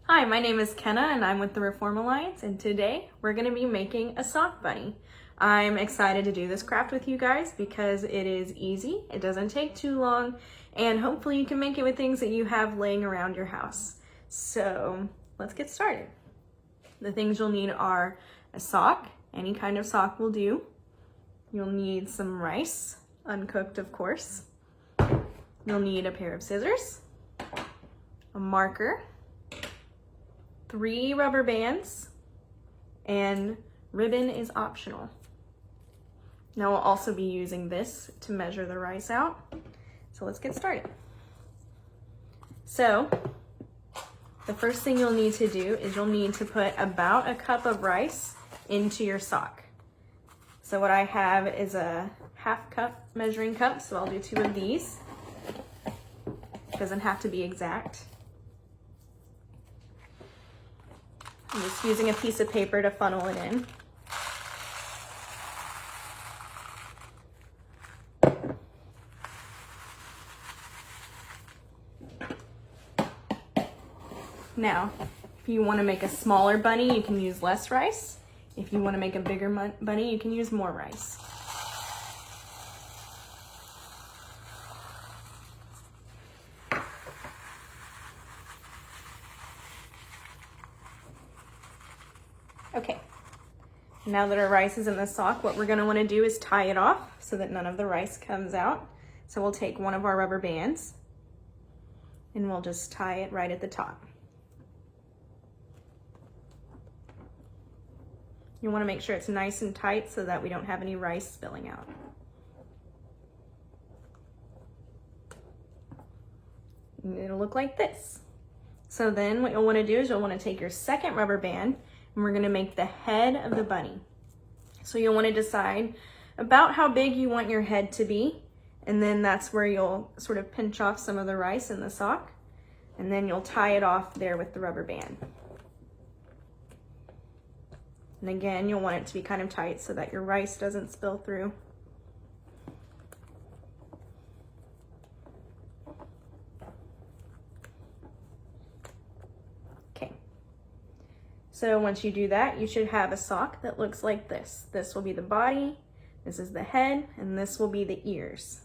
Hi, my name is Kenna and I'm with the Reform Alliance, and today we're going to be making a sock bunny. I'm excited to do this craft with you guys because it is easy, it doesn't take too long, and hopefully you can make it with things that you have laying around your house. So let's get started. The things you'll need are a sock, any kind of sock will do. You'll need some rice, uncooked of course. You'll need a pair of scissors, a marker, 3 rubber bands, and ribbon is optional. Now we'll also be using this to measure the rice out. So let's get started. So the first thing you'll need to do is you'll need to put about a cup of rice into your sock. So what I have is a half cup measuring cup, so I'll do 2 of these. It doesn't have to be exact. I'm just using a piece of paper to funnel it in. Now, if you want to make a smaller bunny, you can use less rice. If you want to make a bigger bunny, you can use more rice. Okay, now that our rice is in the sock, what we're going to want to do is tie it off so that none of the rice comes out. So we'll take one of our rubber bands and we'll just tie it right at the top. You want to make sure it's nice and tight so that we don't have any rice spilling out. And it'll look like this. So then what you'll want to do is you'll want to take your second rubber band and we're going to make the head of the bunny. So you'll want to decide about how big you want your head to be, and then that's where you'll sort of pinch off some of the rice in the sock, and then you'll tie it off there with the rubber band. And again, you'll want it to be kind of tight so that your rice doesn't spill through. Okay. So once you do that, you should have a sock that looks like this. This will be the body, this is the head, and this will be the ears.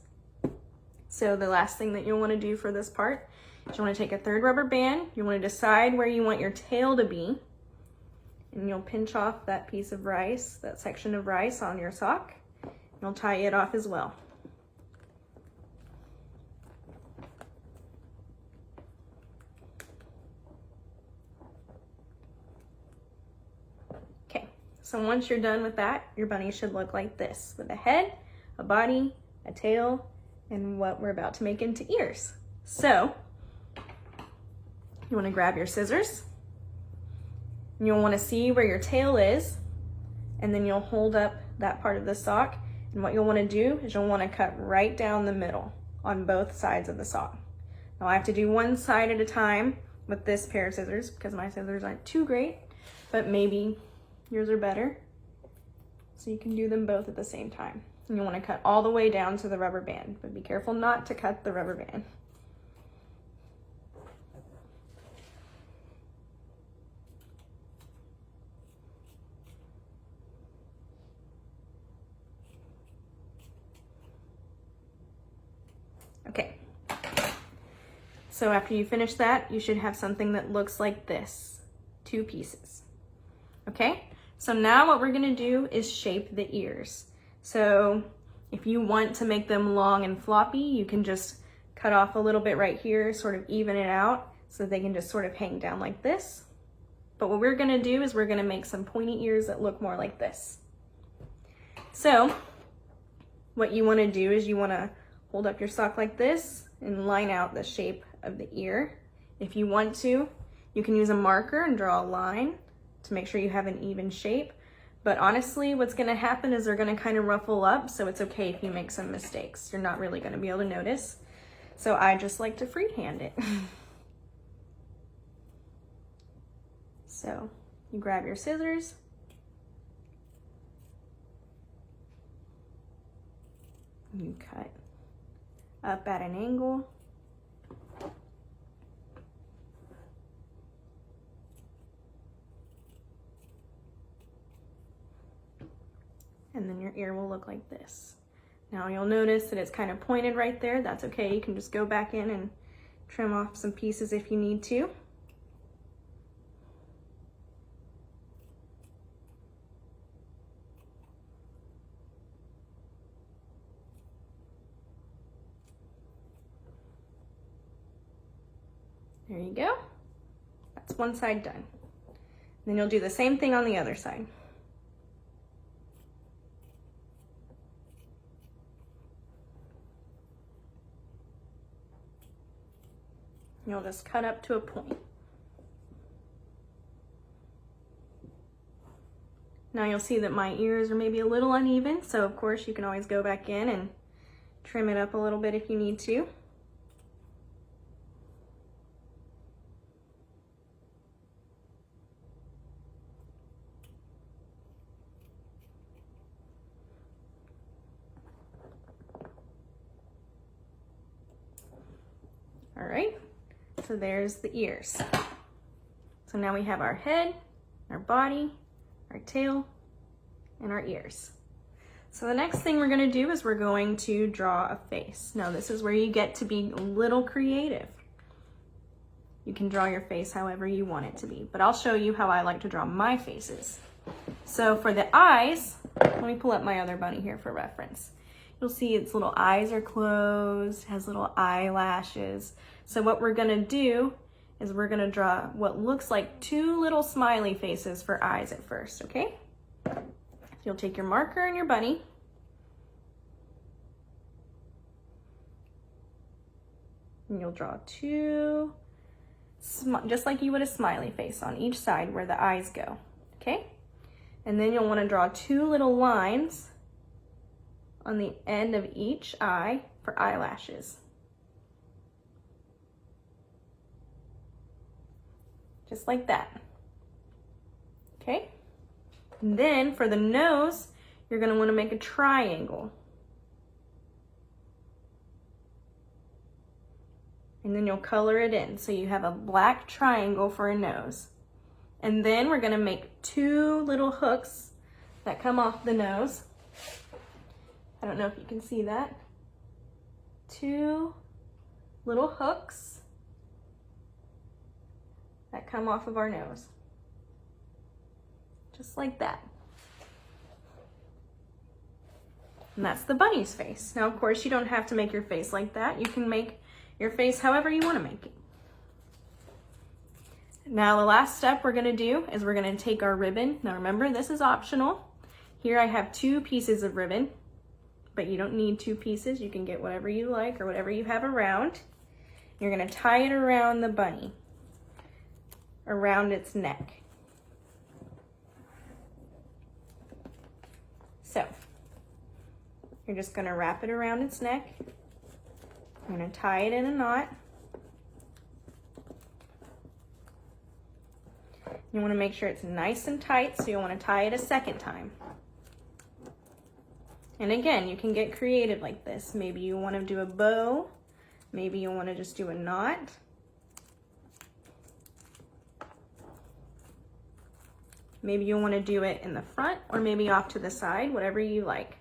So the last thing that you'll want to do for this part is you want to take a third rubber band, you want to decide where you want your tail to be, and you'll pinch off that piece of rice, that section of rice on your sock, and you'll tie it off as well. So once you're done with that, your bunny should look like this, with a head, a body, a tail, and what we're about to make into ears. So you want to grab your scissors, and you'll want to see where your tail is, and then you'll hold up that part of the sock, and what you'll want to do is you'll want to cut right down the middle on both sides of the sock. Now I have to do one side at a time with this pair of scissors because my scissors aren't too great, but maybe yours are better, so you can do them both at the same time. And you want to cut all the way down to the rubber band, but be careful not to cut the rubber band. Okay, so after you finish that, you should have something that looks like this, 2 pieces. Okay? So now what we're gonna do is shape the ears. So if you want to make them long and floppy, you can just cut off a little bit right here, sort of even it out so they can just sort of hang down like this. But what we're gonna do is we're gonna make some pointy ears that look more like this. So what you wanna do is you wanna hold up your sock like this and line out the shape of the ear. If you want to, you can use a marker and draw a line to make sure you have an even shape. But honestly, what's gonna happen is they're gonna kind of ruffle up, so it's okay if you make some mistakes. You're not really gonna be able to notice. So I just like to freehand it. So you grab your scissors, you cut up at an angle, and then your ear will look like this. Now you'll notice that it's kind of pointed right there. That's okay, you can just go back in and trim off some pieces if you need to. There you go. That's one side done. Then you'll do the same thing on the other side. You'll just cut up to a point. Now you'll see that my ears are maybe a little uneven, so of course you can always go back in and trim it up a little bit if you need to. All right, so there's the ears. So now we have our head, our body, our tail, and our ears. So the next thing we're gonna do is we're going to draw a face. Now this is where you get to be a little creative. You can draw your face however you want it to be, but I'll show you how I like to draw my faces. So for the eyes, let me pull up my other bunny here for reference. You'll see its little eyes are closed, has little eyelashes. So what we're gonna do is we're gonna draw what looks like two little smiley faces for eyes at first, okay? You'll take your marker and your bunny. And you'll draw two, just like you would a smiley face on each side where the eyes go, okay? And then you'll wanna draw two little lines on the end of each eye for eyelashes. Just like that, okay? And then for the nose, you're gonna wanna make a triangle. And then you'll color it in. So you have a black triangle for a nose. And then we're gonna make two little hooks that come off the nose. I don't know if you can see that. Two little hooks that come off of our nose. Just like that. And that's the bunny's face. Now, of course, you don't have to make your face like that. You can make your face however you want to make it. Now, the last step we're gonna do is we're gonna take our ribbon. Now, remember, this is optional. Here I have 2 pieces of ribbon, but you don't need 2 pieces. You can get whatever you like or whatever you have around. You're gonna tie it around the bunny, around its neck. So, you're just gonna wrap it around its neck. You're gonna tie it in a knot. You wanna make sure it's nice and tight, so you'll wanna tie it a second time. And again, you can get creative like this. Maybe you wanna do a bow. Maybe you wanna just do a knot. Maybe you wanna do it in the front or maybe off to the side, whatever you like.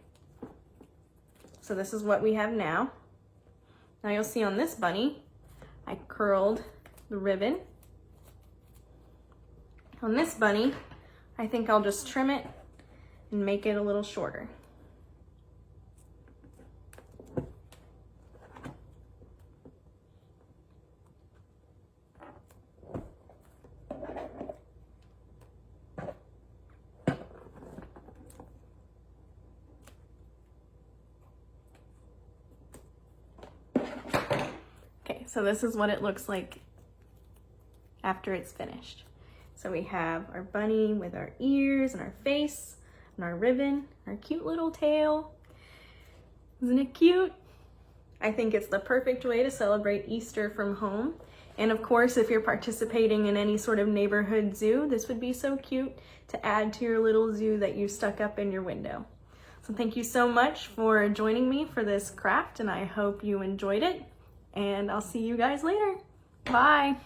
So this is what we have now. Now you'll see on this bunny, I curled the ribbon. On this bunny, I think I'll just trim it and make it a little shorter. Okay, so this is what it looks like after it's finished. So we have our bunny with our ears and our face and our ribbon, our cute little tail. Isn't it cute? I think it's the perfect way to celebrate Easter from home. And of course, if you're participating in any sort of neighborhood zoo, this would be so cute to add to your little zoo that you stuck up in your window. So thank you so much for joining me for this craft, and I hope you enjoyed it. And I'll see you guys later. Bye.